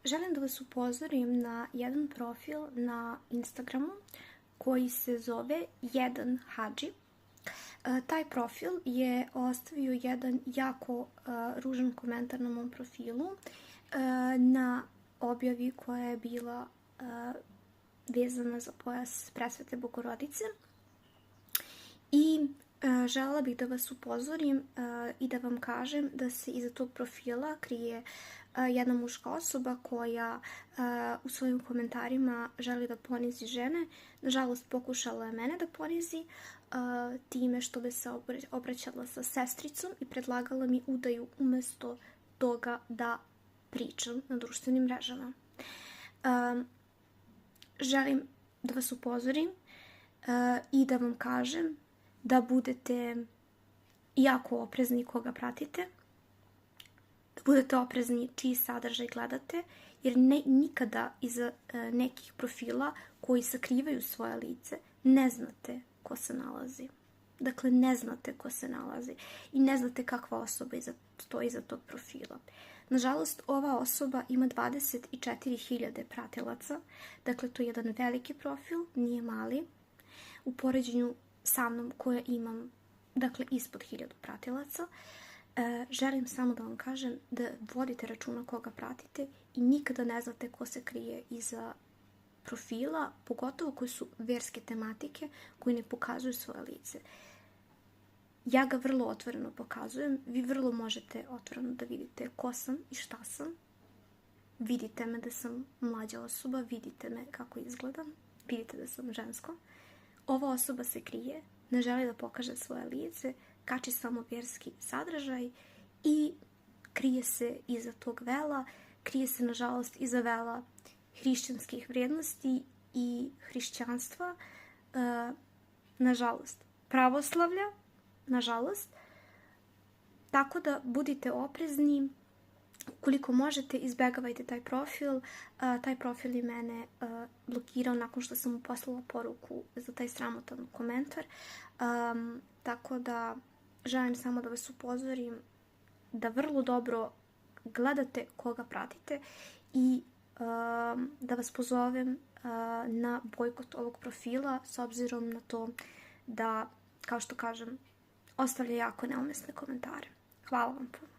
Želim da vas upozorim na jedan profil na Instagramu koji se zove Jedan Hadži. Taj profil je ostavio jedan jako ružan komentar na mom profilu na objavi koja je bila vezana za pojas Presvete Bogorodice. I želela bih da vas upozorim i da vam kažem da se iza tog profila krije jedna muška osoba koja u svojim komentarima želi da ponizi žene. Nažalost, pokušala je mene da ponizi time što bi se obraćala sa sestricom i predlagala mi udaju umesto toga da pričam na društvenim mrežama. Želim da vas upozorim i da vam kažem da budete jako oprezni koga pratite, da budete oprezni čiji sadržaj gledate, jer nikada iza nekih profila koji sakrivaju svoje lice ne znate ko se nalazi. Dakle, ne znate ko se nalazi i ne znate kakva osoba stoji iza tog profila. Nažalost, ova osoba ima 24.000 pratilaca, dakle to je jedan veliki profil, nije mali, u poređenju sa mnom koja imam, dakle, ispod 1000 pratilaca. Želim samo da vam kažem da vodite računa koga pratite i nikada ne znate ko se krije iza profila, pogotovo koji su verske tematike, koji ne pokazuju svoje lice. Ja ga vrlo otvoreno pokazujem, vi vrlo možete otvoreno da vidite ko sam i šta sam. Vidite me da sam mlađa osoba, vidite me kako izgledam, vidite da sam žensko. Ova osoba se krije, ne želi da pokaže svoje lice, kači samo vjerski sadržaj i krije se iza tog vela, krije se nažalost iza vela hrišćanskih vrijednosti i hrišćanstva, nažalost pravoslavlja, nažalost. Tako da budite oprezni, ukoliko možete izbegavajte taj profil. Taj profil je mene blokirao nakon što sam mu poslala poruku za taj sramotan komentar. Tako da želim samo da vas upozorim da vrlo dobro gledate koga pratite i da vas pozovem na bojkot ovog profila s obzirom na to da, kao što kažem, ostavlja jako neumesne komentare. Hvala vam puno.